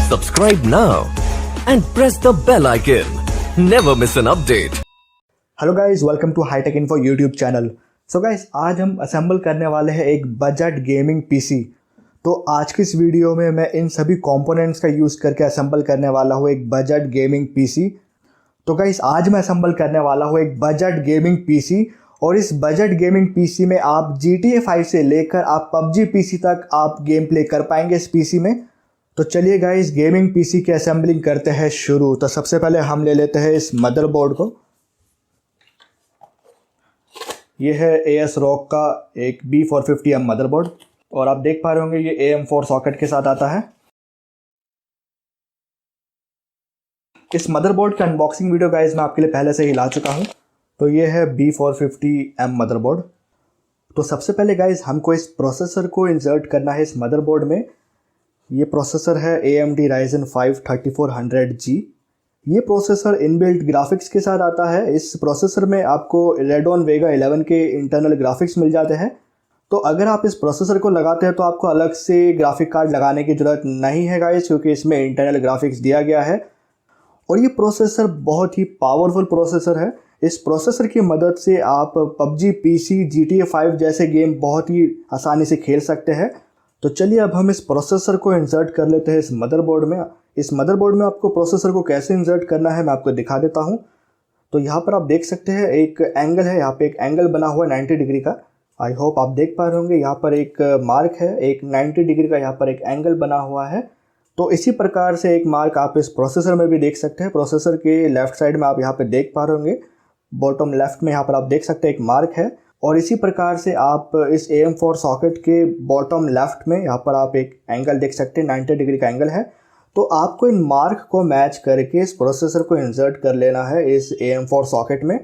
Subscribe now and press the bell icon. Never miss an update. Hello guys, welcome to hitech info YouTube channel. So guys, आज हम assemble करने वाले हैं एक budget gaming PC. तो आज की इस वीडियो में मैं इन सभी कंपोनेंट्स का यूज़ करके असेंबल करने वाला हूँ एक बजट गेमिंग पीसी। तो गाइस, आज मैं असेंबल करने वाला हूँ एक बजट गेमिंग पीसी, और इस बजट गेमिंग पीसी में आप GTA 5 से लेकर आप PUBG पीसी तक आप गेम प्ले कर पाएंगे इस पीसी में। तो चलिए गाइस, गेमिंग पीसी की असेंबलिंग करते हैं शुरू। तो सबसे पहले हम ले लेते हैं इस मदरबोर्ड को। ये है AS ROG का एक B450M मदरबोर्ड, और आप देख पा रहे होंगे ये AM4 सॉकेट के साथ आता है। इस मदरबोर्ड की अनबॉक्सिंग वीडियो गाइस मैं आपके लिए पहले से ही ला चुका हूँ। तो ये है B450M मदरबोर्ड। तो सबसे पहले गाइस हमको इस प्रोसेसर को इंसर्ट करना है इस मदरबोर्ड में। ये प्रोसेसर है AMD Ryzen 5 3400G। ये प्रोसेसर इनबिल्ट ग्राफिक्स के साथ आता है। इस प्रोसेसर में आपको Radeon Vega 11 के इंटरनल ग्राफिक्स मिल जाते हैं। तो अगर आप इस प्रोसेसर को लगाते हैं तो आपको अलग से ग्राफिक कार्ड लगाने की ज़रूरत नहीं है गाइस, क्योंकि इसमें इंटरनल ग्राफिक्स दिया गया है। और ये प्रोसेसर बहुत ही पावरफुल प्रोसेसर है। इस प्रोसेसर की मदद से आप PUBG PC GTA 5 जैसे गेम बहुत ही आसानी से खेल सकते हैं। तो चलिए अब हम इस प्रोसेसर को इंसर्ट कर लेते हैं इस मदरबोर्ड में। इस मदरबोर्ड में आपको प्रोसेसर को कैसे इंसर्ट करना है मैं आपको दिखा देता हूं। तो यहाँ पर आप देख सकते हैं एक एंगल है, यहाँ पे एक एंगल बना हुआ है 90 डिग्री का। आई होप आप देख पा रहे होंगे। यहाँ पर एक मार्क है, एक 90 डिग्री का यहाँ पर एक एंगल बना हुआ है। तो इसी प्रकार से एक मार्क आप इस प्रोसेसर में भी देख सकते हैं। प्रोसेसर के लेफ्ट साइड में आप यहाँ पे देख पा रहे होंगे, बॉटम लेफ्ट में यहाँ पर आप देख सकते हैं एक मार्क है। और इसी प्रकार से आप इस AM4 सॉकेट के बॉटम लेफ्ट में यहाँ पर आप एक एंगल देख सकते हैं, 90 डिग्री का एंगल है। तो आपको इन मार्क को मैच करके इस प्रोसेसर को इंसर्ट कर लेना है इस AM4 सॉकेट में।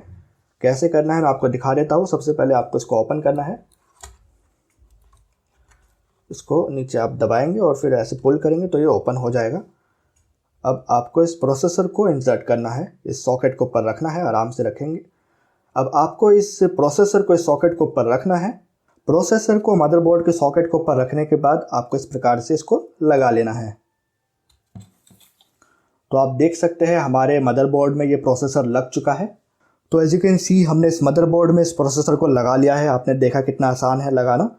कैसे करना है मैं आपको दिखा देता हूँ। सबसे पहले आपको इसको ओपन करना है। इसको नीचे आप दबाएंगे और फिर ऐसे पुल करेंगे तो ये ओपन हो जाएगा। अब आपको इस प्रोसेसर को इंसर्ट करना है, इस सॉकेट को ऊपर रखना है, आराम से रखेंगे। अब आपको इस प्रोसेसर को इस सॉकेट को ऊपर रखना है। प्रोसेसर को मदरबोर्ड के सॉकेट को ऊपर रखने के बाद आपको इस प्रकार से इसको लगा लेना है। तो आप देख सकते हैं हमारे मदरबोर्ड में ये प्रोसेसर लग चुका है। तो एज यू कैन सी हमने इस मदरबोर्ड में इस प्रोसेसर को लगा लिया है। आपने देखा कितना आसान है लगाना।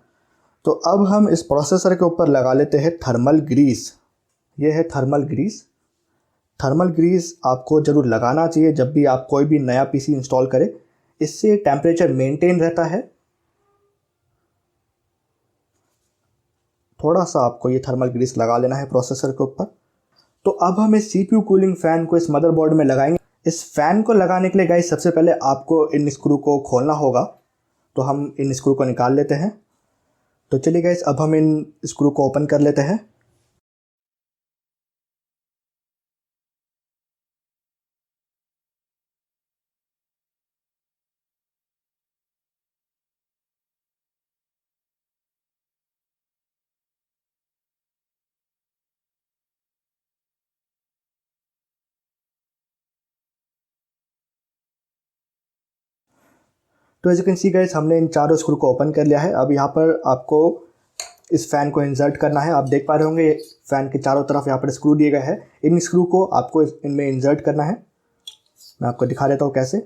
तो अब हम इस प्रोसेसर के ऊपर लगा लेते हैं थर्मल ग्रीस। ये है थर्मल ग्रीस। थर्मल ग्रीस आपको ज़रूर लगाना चाहिए जब भी आप कोई भी नया पीसी इंस्टॉल करें। इससे टेम्परेचर मेंटेन रहता है। थोड़ा सा आपको ये थर्मल ग्रीस लगा लेना है प्रोसेसर के ऊपर। तो अब हम इस CPU कूलिंग फ़ैन को इस मदरबोर्ड में लगाएंगे। इस फ़ैन को लगाने के लिए गाइस सबसे पहले आपको इन स्क्रू को खोलना होगा। तो हम इन स्क्रू को निकाल लेते हैं। तो चलिए गाइस, अब हम इन स्क्रू को ओपन कर लेते हैं। तो as you can see guys, हमने इन चारों स्क्रू को ओपन कर लिया है। अब यहाँ पर आपको इस फ़ैन को इंसर्ट करना है। आप देख पा रहे होंगे फ़ैन के चारों तरफ यहाँ पर स्क्रू दिए गए हैं। इन स्क्रू को आपको इनमें इंसर्ट करना है। मैं आपको दिखा देता हूँ कैसे।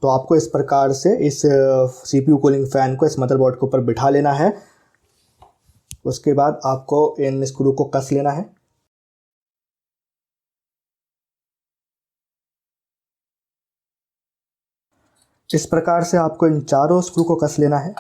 तो आपको इस प्रकार से इस CPU कूलिंग फ़ैन को इस मदरबोर्ड के ऊपर बिठा लेना है। उसके बाद आपको इन स्क्रू को कस लेना है। इस प्रकार से आपको इन चारों स्क्रू को कस लेना है।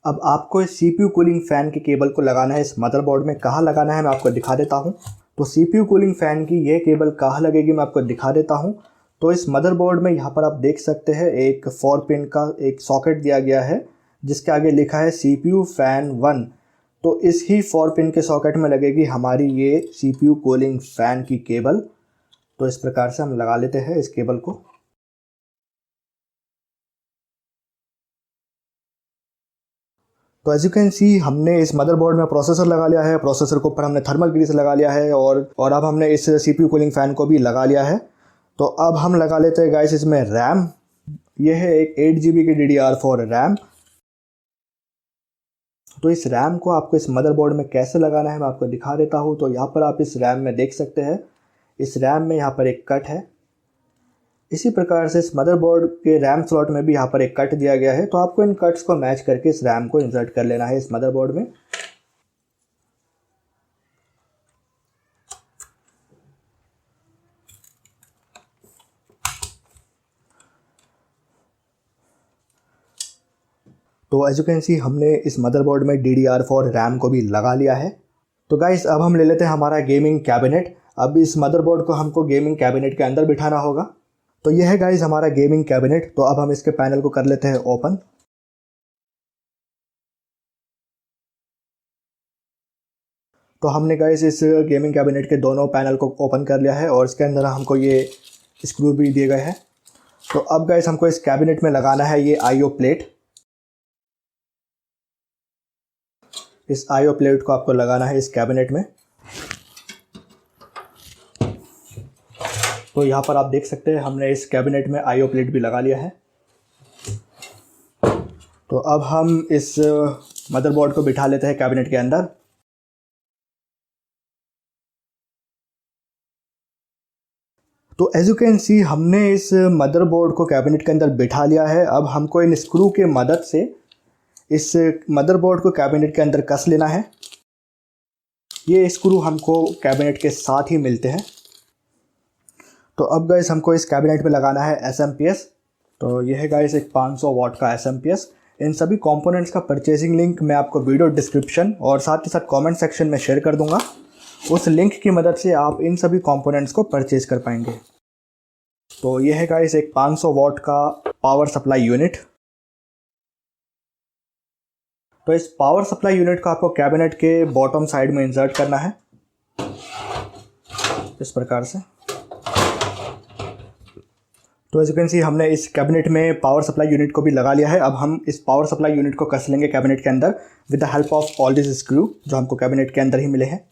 अब आपको इस CPU कूलिंग फ़ैन के केबल को लगाना है इस मदरबोर्ड में। कहाँ लगाना है मैं आपको दिखा देता हूँ। तो CPU कूलिंग फ़ैन की ये केबल कहाँ लगेगी मैं आपको दिखा देता हूँ। तो इस मदरबोर्ड में यहाँ पर आप देख सकते हैं एक 4 पिन का एक सॉकेट दिया गया है, जिसके आगे लिखा है CPU फ़ैन 1। तो इस ही 4 पिन के सॉकेट में लगेगी हमारी ये CPU कूलिंग फ़ैन की केबल। तो इस प्रकार से हम लगा लेते हैं इस केबल को। तो एज यू कैन सी हमने इस मदरबोर्ड में प्रोसेसर लगा लिया है। प्रोसेसर के ऊपर हमने थर्मल ग्रीस लगा लिया है, और अब हमने इस CPU कूलिंग फ़ैन को भी लगा लिया है। तो अब हम लगा लेते हैं गाइस इसमें रैम। ये है एक 8 GB की DDR4 रैम। तो इस रैम को आपको इस मदरबोर्ड में कैसे लगाना है मैं आपको दिखा देता हूँ। तो यहाँ पर आप इस रैम में देख सकते हैं, इस रैम में यहाँ पर एक कट है। इसी प्रकार से इस मदरबोर्ड के रैम स्लॉट में भी यहाँ पर एक कट दिया गया है। तो आपको इन कट्स को मैच करके इस रैम को इंसर्ट कर लेना है इस मदरबोर्ड में। तो एज यू कैन सी हमने इस मदरबोर्ड में DDR4 रैम को भी लगा लिया है। तो गाइस अब हम ले लेते हैं हमारा गेमिंग कैबिनेट। अब इस मदरबोर्ड को हमको गेमिंग कैबिनेट के अंदर बिठाना होगा। तो यह है गाइस हमारा गेमिंग कैबिनेट। तो अब हम इसके पैनल को कर लेते हैं ओपन। तो हमने गाइस इस गेमिंग कैबिनेट के दोनों पैनल को ओपन कर लिया है और इसके अंदर हमको ये स्क्रू भी दिए गए हैं। तो अब गाइस हमको इस कैबिनेट में लगाना है ये IO प्लेट। इस IO प्लेट को आपको लगाना है इस कैबिनेट में। तो यहाँ पर आप देख सकते हैं हमने इस कैबिनेट में IO प्लेट भी लगा लिया है। तो अब हम इस मदरबोर्ड को बिठा लेते हैं कैबिनेट के अंदर। तो एज यू कैन सी हमने इस मदरबोर्ड को कैबिनेट के अंदर बिठा लिया है। अब हमको इन स्क्रू के मदद से इस मदरबोर्ड को कैबिनेट के अंदर कस लेना है। ये स्क्रू हमको कैबिनेट के साथ ही मिलते हैं। तो अब गाइस हमको इस कैबिनेट में लगाना है SMPS। तो यह है गाइस एक 500 वाट का SMPS। इन सभी कंपोनेंट्स का परचेजिंग लिंक मैं आपको वीडियो डिस्क्रिप्शन और साथ ही साथ कमेंट सेक्शन में शेयर कर दूंगा। उस लिंक की मदद से आप इन सभी कंपोनेंट्स को परचेज कर पाएंगे। तो यह है गाइस एक 500 वाट का पावर सप्लाई यूनिट। तो इस पावर सप्लाई यूनिट को आपको कैबिनेट के बॉटम साइड में इंसर्ट करना है इस प्रकार से। तो एज यू कैन सी हमने इस कैबिनेट में पावर सप्लाई यूनिट को भी लगा लिया है। अब हम इस पावर सप्लाई यूनिट को कस लेंगे कैबिनेट के अंदर with the help of all this screw जो हमको कैबिनेट के अंदर ही मिले हैं।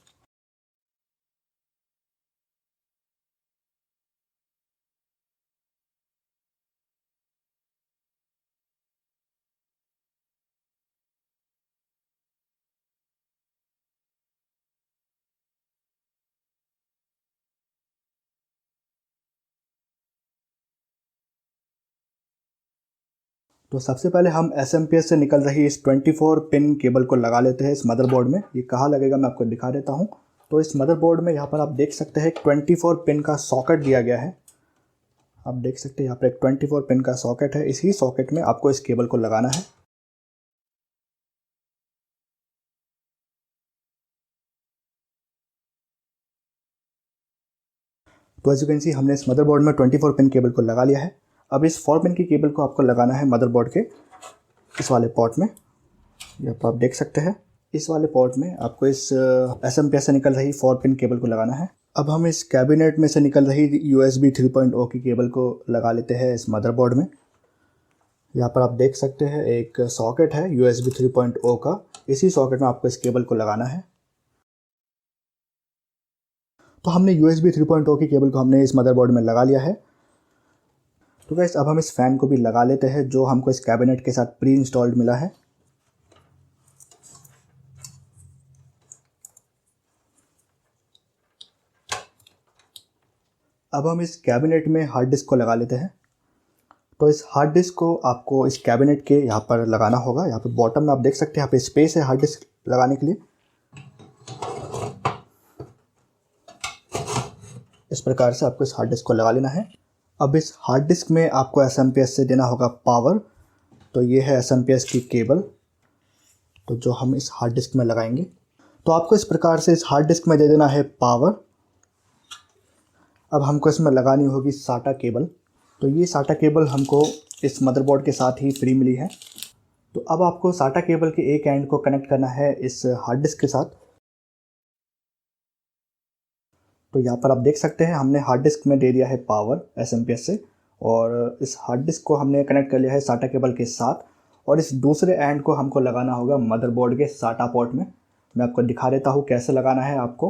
तो सबसे पहले हम SMPS से निकल रही इस 24 पिन केबल को लगा लेते हैं इस मदरबोर्ड में। ये कहाँ लगेगा मैं आपको दिखा देता हूँ। तो इस मदरबोर्ड में यहाँ पर आप देख सकते हैं 24 पिन का सॉकेट दिया गया है। आप देख सकते हैं यहाँ पर एक 24 पिन का सॉकेट है। इसी सॉकेट में आपको इस केबल को लगाना है। तो एज यू कैन सी हमने इस मदरबोर्ड में 24 पिन केबल को लगा लिया है। अब इस 4 पिन की केबल को आपको लगाना है मदरबोर्ड के इस वाले पोर्ट में। यहाँ पर आप देख सकते हैं इस वाले पोर्ट में आपको इस SMPS से निकल रही 4 पिन केबल को लगाना है। अब हम इस कैबिनेट में से निकल रही USB 3.0 की केबल को लगा लेते हैं इस मदरबोर्ड में। यहाँ पर आप देख सकते हैं एक सॉकेट है USB 3.0 का। इसी सॉकेट में आपको इस केबल को लगाना है। तो हमने USB 3.0 की केबल को हमने इस मदरबोर्ड में लगा लिया है। तो गाइस अब हम इस फ़ैन को भी लगा लेते हैं जो हमको इस कैबिनेट के साथ प्री इंस्टॉल्ड मिला है। अब हम इस कैबिनेट में हार्ड डिस्क को लगा लेते हैं। तो इस हार्ड डिस्क को आपको इस कैबिनेट के यहाँ पर लगाना होगा। यहाँ पे बॉटम में आप देख सकते हैं यहाँ पे स्पेस है हार्ड डिस्क लगाने के लिए। इस प्रकार से आपको इस हार्ड डिस्क को लगा लेना है। अब इस हार्ड डिस्क में आपको SMPS से देना होगा पावर। तो ये है SMPS की केबल तो जो हम इस हार्ड डिस्क में लगाएंगे। तो आपको इस प्रकार से इस हार्ड डिस्क में दे देना है पावर। अब हमको इसमें लगानी होगी SATA केबल। तो ये SATA केबल हमको इस मदरबोर्ड के साथ ही फ्री मिली है। तो अब आपको SATA केबल के एक एंड को कनेक्ट करना है इस हार्ड डिस्क के साथ। तो यहाँ पर आप देख सकते हैं हमने हार्ड डिस्क में दे दिया है पावर SMPS से और इस हार्ड डिस्क को हमने कनेक्ट कर लिया है SATA केबल के साथ। और इस दूसरे एंड को हमको लगाना होगा मदरबोर्ड के SATA पोर्ट में। मैं आपको दिखा देता हूँ कैसे लगाना है आपको।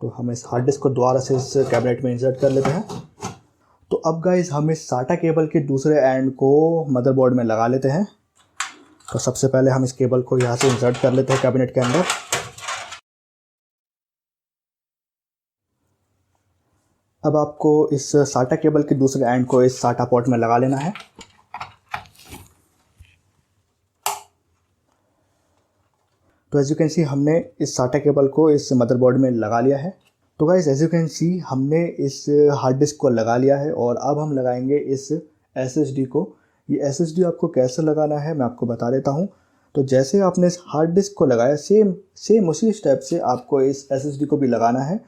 तो हम इस हार्ड डिस्क को दोबारा से इस कैबिनेट में इंसर्ट कर लेते हैं। तो अब गाइस हम इस SATA केबल के दूसरे एंड को मदरबोर्ड में लगा लेते हैं। तो सबसे पहले हम इस केबल को यहाँ से इंसर्ट कर लेते हैं कैबिनेट के अंदर। अब आपको इस SATA केबल के दूसरे एंड को इस SATA पोर्ट में लगा लेना है। तो एज यू कैन सी हमने इस SATA केबल को इस मदरबोर्ड में लगा लिया है। तो guys as you can see हमने इस हार्ड डिस्क को लगा लिया है और अब हम लगाएंगे इस SSD को। ये SSD आपको कैसे लगाना है मैं आपको बता देता हूँ। तो जैसे आपने इस हार्ड डिस्क को लगाया सेम उसी स्टेप से आपको इस SSD को भी लगाना है।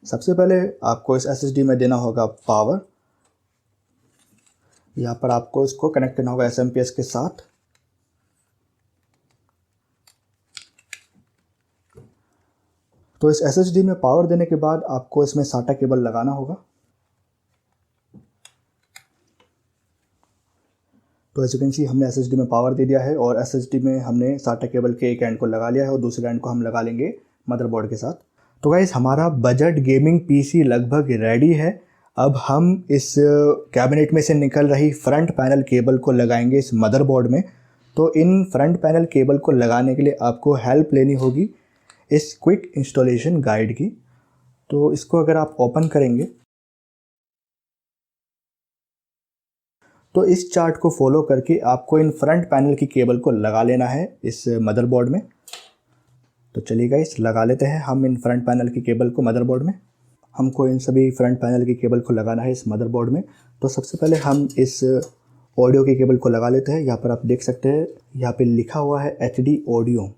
सबसे पहले आपको इस SSD में देना होगा पावर। यहाँ पर आपको इसको कनेक्ट करना होगा SMPS के साथ। तो इस SSD में पावर देने के बाद आपको इसमें SATA केबल लगाना होगा। तो एज यू कैन सी हमने SSD में पावर दे दिया है और SSD में हमने SATA केबल के एक एंड को लगा लिया है और दूसरे एंड को हम लगा लेंगे मदरबोर्ड के साथ। तो गाइस हमारा बजट गेमिंग PC लगभग रेडी है। अब हम इस कैबिनेट में से निकल रही फ्रंट पैनल केबल को लगाएंगे इस मदरबोर्ड में। तो इन फ्रंट पैनल केबल को लगाने के लिए आपको हेल्प लेनी होगी इस क्विक इंस्टॉलेशन गाइड की। तो इसको अगर आप ओपन करेंगे तो इस चार्ट को फॉलो करके आपको इन फ्रंट पैनल की केबल को लगा लेना है इस मदरबोर्ड में। तो चलिए गाइस लगा लेते हैं हम इन फ्रंट पैनल की केबल को मदरबोर्ड में। हमको इन सभी फ्रंट पैनल की केबल को लगाना है इस मदरबोर्ड में। तो सबसे पहले हम इस ऑडियो की केबल को लगा लेते हैं। यहाँ पर आप देख सकते हैं यहाँ पे लिखा हुआ है HD ऑडियो।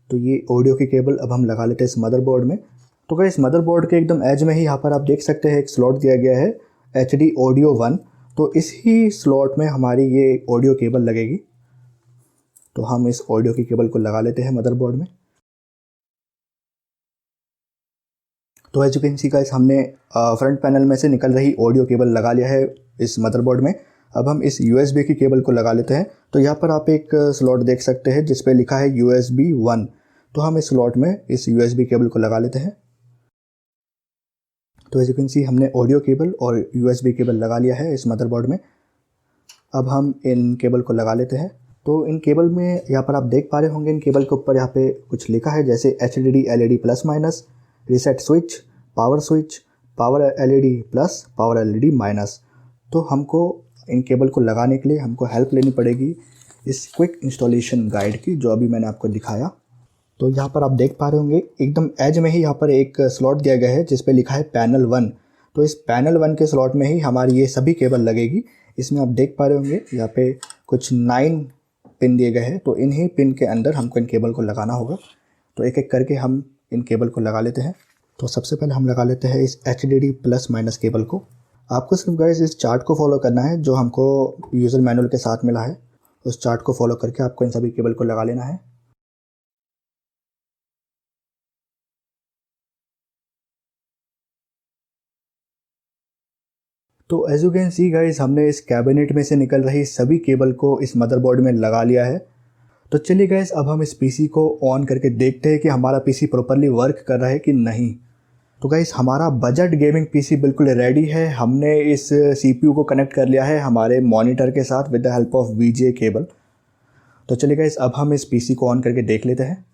तो ये ऑडियो की केबल अब हम लगा लेते हैं इस मदरबोर्ड में। तो गाइस मदरबोर्ड के एकदम एज में ही यहाँ पर आप देख सकते हैं एक स्लॉट दिया गया है HD ऑडियो 1। तो इस ही स्लॉट में हमारी ये ऑडियो केबल लगेगी। तो हम इस ऑडियो की केबल को लगा लेते हैं मदरबोर्ड में। तो as you can see guys हमने फ्रंट पैनल में से निकल रही ऑडियो केबल लगा लिया है इस मदरबोर्ड में। अब हम इस USB की केबल को लगा लेते हैं। तो यहाँ पर आप एक स्लॉट देख सकते हैं जिस पे लिखा है USB 1। तो हम इस स्लॉट में इस USB केबल को लगा लेते हैं। तो एज यू कैन सी हमने ऑडियो केबल और USB केबल लगा लिया है इस मदरबोर्ड में। अब हम इन केबल को लगा लेते हैं। तो इन केबल में यहाँ पर आप देख पा रहे होंगे इन केबल के ऊपर यहाँ पे कुछ लिखा है जैसे HDD LED plus minus, reset switch, power LED plus, power LED minus. तो हमको इन केबल को लगाने के लिए हमको हेल्प लेनी पड़ेगी इस क्विक इंस्टॉलेशन गाइड की जो अभी मैंने आपको दिखाया। तो यहाँ पर आप देख पा रहे होंगे एकदम एज में ही यहाँ पर एक स्लॉट दिया गया है जिस पे लिखा है पैनल 1। तो इस पैनल 1 के स्लॉट में ही हमारी ये सभी केबल लगेगी। इसमें आप देख पा रहे होंगे यहाँ पे कुछ 9 पिन दिए गए हैं। तो इन्हीं पिन के अंदर हमको इन केबल को लगाना होगा। तो एक एक करके हम इन केबल को लगा लेते हैं। तो सबसे पहले हम लगा लेते हैं इस HDD प्लस माइनस केबल को। आपको सिर्फ गाइस इस चार्ट को फॉलो करना है जो हमको यूज़र मैनुअल के साथ मिला है। उस चार्ट को फॉलो करके आपको इन सभी केबल को लगा लेना है। तो as you can see guys हमने इस कैबिनेट में से निकल रही सभी केबल को इस मदरबोर्ड में लगा लिया है। तो चलिए गाइस अब हम इस PC को ऑन करके देखते हैं कि हमारा PC प्रॉपरली वर्क कर रहा है कि नहीं। तो गाइस हमारा बजट गेमिंग PC बिल्कुल रेडी है। हमने इस CPU को कनेक्ट कर लिया है हमारे मॉनिटर के साथ with the help of VGA cable. तो चलिए गाइस अब हम इस PC को ऑन करके देख लेते हैं।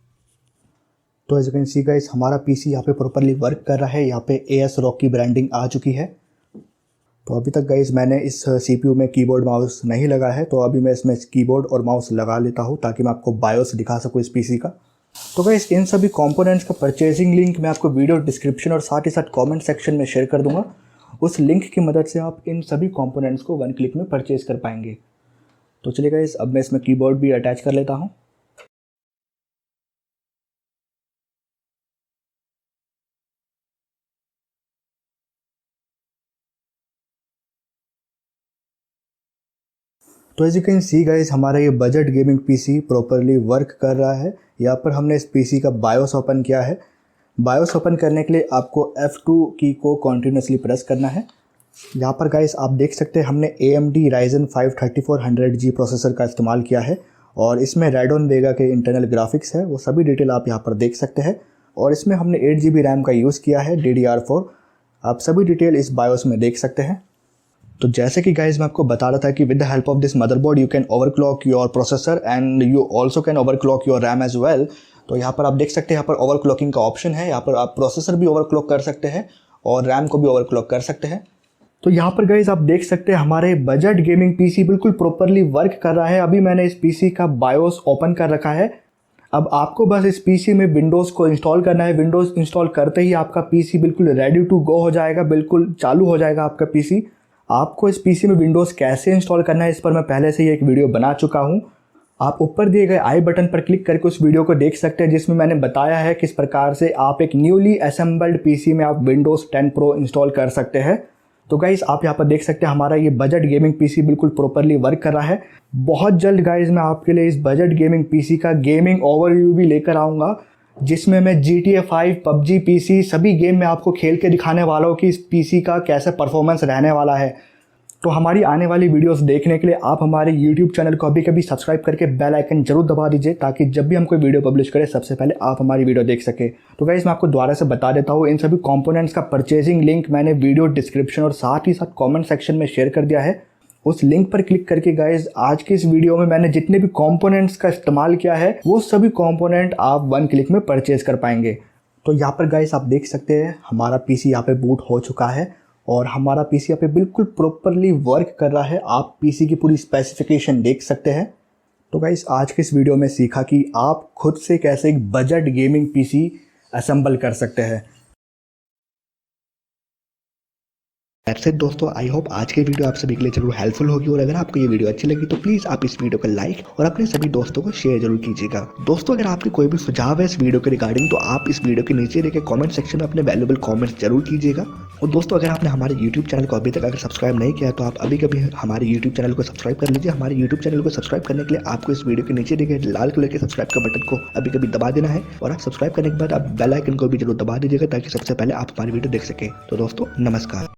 तो as you can see guys हमारा PC यहाँ पे प्रॉपरली वर्क कर रहा है। यहाँ पे AS ROG की ब्रांडिंग आ चुकी है। तो अभी तक गाइस मैंने इस CPU में कीबोर्ड माउस नहीं लगा है। तो अभी मैं इसमें कीबोर्ड और माउस लगा लेता हूँ ताकि मैं आपको बायोस दिखा सकूँ इस PC का। तो गाइस इन सभी कंपोनेंट्स का परचेजिंग लिंक मैं आपको वीडियो डिस्क्रिप्शन और साथ ही साथ कमेंट सेक्शन में शेयर कर दूंगा। उस लिंक की मदद से आप इन सभी कंपोनेंट्स को 1 क्लिक में परचेज कर पाएंगे। तो चलिए गाइस अब मैं इसमें कीबोर्ड भी अटैच कर लेता हूँ। तो as you can see guys हमारा ये budget gaming PC properly work कर रहा है। यहाँ पर हमने इस PC का बायोस ओपन किया है। बायोस ओपन करने के लिए आपको F2 की को कॉन्टिन्यूसली प्रेस करना है। यहाँ पर गाइस आप देख सकते हैं हमने AMD Ryzen 5 3400G प्रोसेसर का इस्तेमाल किया है और इसमें Radeon Vega के इंटरनल ग्राफिक्स है। वो सभी डिटेल आप यहाँ पर देख सकते हैं और इसमें हमने 8GB रैम का यूज़ किया है DDR4। आप सभी डिटेल इस बायोस में देख सकते हैं। तो जैसे कि गाइज मैं आपको बता रहा था कि with the help of this motherboard you can overclock your processor and you also can overclock your RAM as well. तो यहाँ पर आप देख सकते हैं, यहाँ पर ओवरक्लॉकिंग का ऑप्शन है। यहाँ पर आप प्रोसेसर भी ओवरक्लॉक कर सकते हैं और रैम को भी ओवरक्लॉक कर सकते हैं। तो यहाँ पर गाइज आप देख सकते हैं हमारे बजट गेमिंग पीसी बिल्कुल प्रॉपरली वर्क कर रहा है। अभी मैंने इस पीसी का बायोस ओपन कर रखा है। अब आपको बस इस पीसी में विंडोज़ को इंस्टॉल करना है। विंडोज़ इंस्टॉल करते ही आपका पीसी बिल्कुल रेडी टू गो हो जाएगा, बिल्कुल चालू हो जाएगा आपका पीसी। आपको इस पीसी में विंडोज़ कैसे इंस्टॉल करना है इस पर मैं पहले से ही एक वीडियो बना चुका हूँ। आप ऊपर दिए गए आई बटन पर क्लिक करके उस वीडियो को देख सकते हैं, जिसमें मैंने बताया है किस प्रकार से आप एक न्यूली असेंबल्ड पीसी में आप विंडोज़ 10 प्रो इंस्टॉल कर सकते हैं। तो गाइज़ आप यहाँ पर देख सकते हैं हमारा ये बजट गेमिंग पीसी बिल्कुल प्रॉपरली वर्क कर रहा है। बहुत जल्द गाइज़ मैं आपके लिए इस बजट गेमिंग पीसी का गेमिंग ओवरव्यू भी लेकर आऊँगा, जिसमें मैं GTA 5, PUBG PC सभी गेम में आपको खेल के दिखाने वाला हूँ कि इस पीसी का कैसा परफॉर्मेंस रहने वाला है। तो हमारी आने वाली वीडियोस देखने के लिए आप हमारे YouTube चैनल को अभी कभी सब्सक्राइब करके बेल आइकन जरूर दबा दीजिए, ताकि जब भी हम कोई वीडियो पब्लिश करें सबसे पहले आप हमारी वीडियो देख सके। तो गाइस मैं आपको दोबारा से बता देता हूँ, इन सभी कंपोनेंट्स का परचेजिंग लिंक मैंने वीडियो डिस्क्रिप्शन और साथ ही साथ कमेंट सेक्शन में शेयर कर दिया है। उस लिंक पर क्लिक करके गाइज आज की इस वीडियो में मैंने जितने भी कंपोनेंट्स का इस्तेमाल किया है वो सभी कंपोनेंट आप 1 क्लिक में परचेज कर पाएंगे। तो यहाँ पर गाइज आप देख सकते हैं हमारा पीसी यहाँ पे बूट हो चुका है और हमारा पीसी यहाँ पे बिल्कुल प्रॉपरली वर्क कर रहा है। आप पीसी की पूरी स्पेसिफिकेशन देख सकते हैं। तो गाइस आज के इस वीडियो में सीखा कि आप खुद से कैसे एक बजट गेमिंग पीसी असेंबल कर सकते हैं। ऐसे दोस्तों आई होप आज की वीडियो आप सभी के लिए जरूर हेल्पफुल होगी, और अगर आपको ये वीडियो अच्छी लगी तो प्लीज आप इस वीडियो को लाइक और अपने सभी दोस्तों को शेयर जरूर कीजिएगा। दोस्तों अगर आपके कोई भी सुझाव है इस वीडियो के रिगार्डिंग तो आप इस वीडियो के नीचे देखे कमेंट सेक्शन में अपने वैल्यूएबल कमेंट्स जरूर कीजिएगा। और दोस्तों अगर आपने हमारे यूट्यूब चैनल को अभी तक अगर सब्सक्राइब नहीं किया तो आप अभी कभी हमारे यूट्यूब चैनल को सब्सक्राइब कर लीजिए। हमारे यूट्यूब चैनल को सब्सक्राइब करने के लिए आपको इस वीडियो के नीचे देखे लाल कलर के सब्सक्राइब का बटन को अभी कभी दबा देना है, और आप सब्सक्राइब करने के बाद आप बेल आइकन को भी जरूर दबा दीजिएगा ताकि सबसे पहले आप हमारी वीडियो देख सकें। तो दोस्तों नमस्कार।